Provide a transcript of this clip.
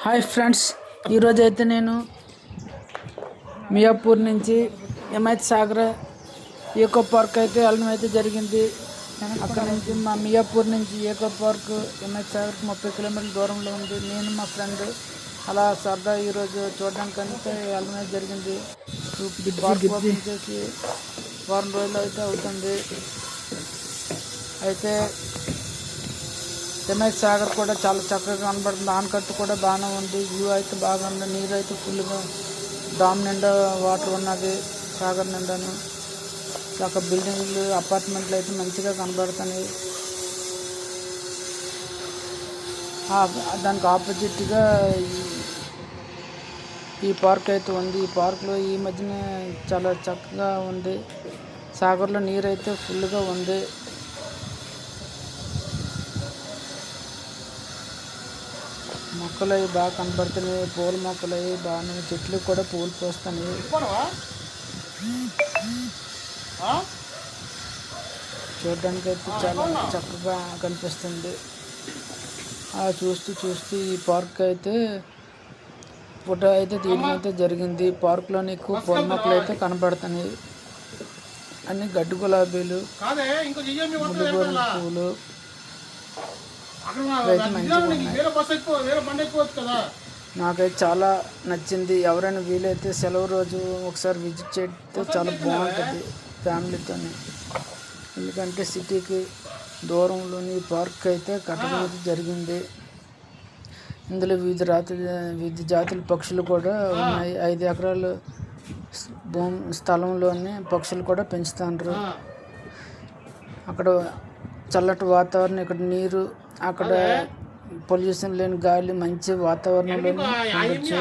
Hi friends, ఈరోజు అయితే నేను మియాపూర్ నుంచి హిమాయత్ సాగర్ ఈకో పార్క్ అయితే వెళ్ళడం అయితే జరిగింది. అక్కడ నుంచి మా మియాపూర్ నుంచి ఈకో పార్క్ హిమాయత్ సాగర్కి 30 కిలోమీటర్ల దూరంలో ఉంది. నేను మా ఫ్రెండ్ అలా సరదా ఈరోజు చూడడానికంటే వెళ్ళడం అయితే జరిగింది. పార్క్ ఓపెన్ చేసి వారం రోజులు అయితే అవుతుంది. అయితే హిమాయత్ సాగర్ కూడా చాలా చక్కగా కనబడుతుంది. ఆనకట్ట కూడా బాగానే ఉంది. వ్యూ అయితే బాగా ఉంది. నీరు అయితే ఫుల్గా డామ్ నిండా వాటర్ ఉన్నది. సాగర్ నిండాను అక్కడ బిల్డింగ్లు అపార్ట్మెంట్లు అయితే మంచిగా కనబడుతున్నాయి. దానికి ఆపోజిట్గా ఈ పార్క్ అయితే ఉంది. ఈ పార్క్లో ఈ మధ్యన చాలా చక్కగా ఉంది. సాగర్లో నీరు అయితే ఫుల్గా ఉంది. మొక్కలు అవి బాగా కనబడుతున్నాయి. పూల మొక్కలు అవి బాగానే, చెట్లు కూడా పూలు పోస్తున్నాయి. చూడడానికి అయితే చాలా చక్కగా కనిపిస్తుంది. చూస్తూ ఈ పార్క్ అయితే ఫోటో అయితే తీయడం అయితే జరిగింది. పార్క్లోని ఎక్కువ పూల మొక్కలు అయితే కనబడుతున్నాయి. అన్ని గడ్డి గులాబీలు, ముడిగోరు పూలు నాకైతే చాలా నచ్చింది. ఎవరైనా వీలైతే సెలవు రోజు ఒకసారి విజిట్ చేస్తే చాలా బాగుంటుంది ఫ్యామిలీతోని. ఎందుకంటే సిటీకి దూరంలోని పార్క్ అయితే కట్టడం జరిగింది. ఇందులో వివిధ జాతుల పక్షులు కూడా ఉన్నాయి. 5 ఎకరాలు స్థలంలోని పక్షులు కూడా పెంచుతాండ్రు. అక్కడ చల్లటి వాతావరణం, ఇక్కడ నీరు, అక్కడ పొల్యూషన్ లేని గాలి, మంచి వాతావరణంలో ఉండొచ్చు.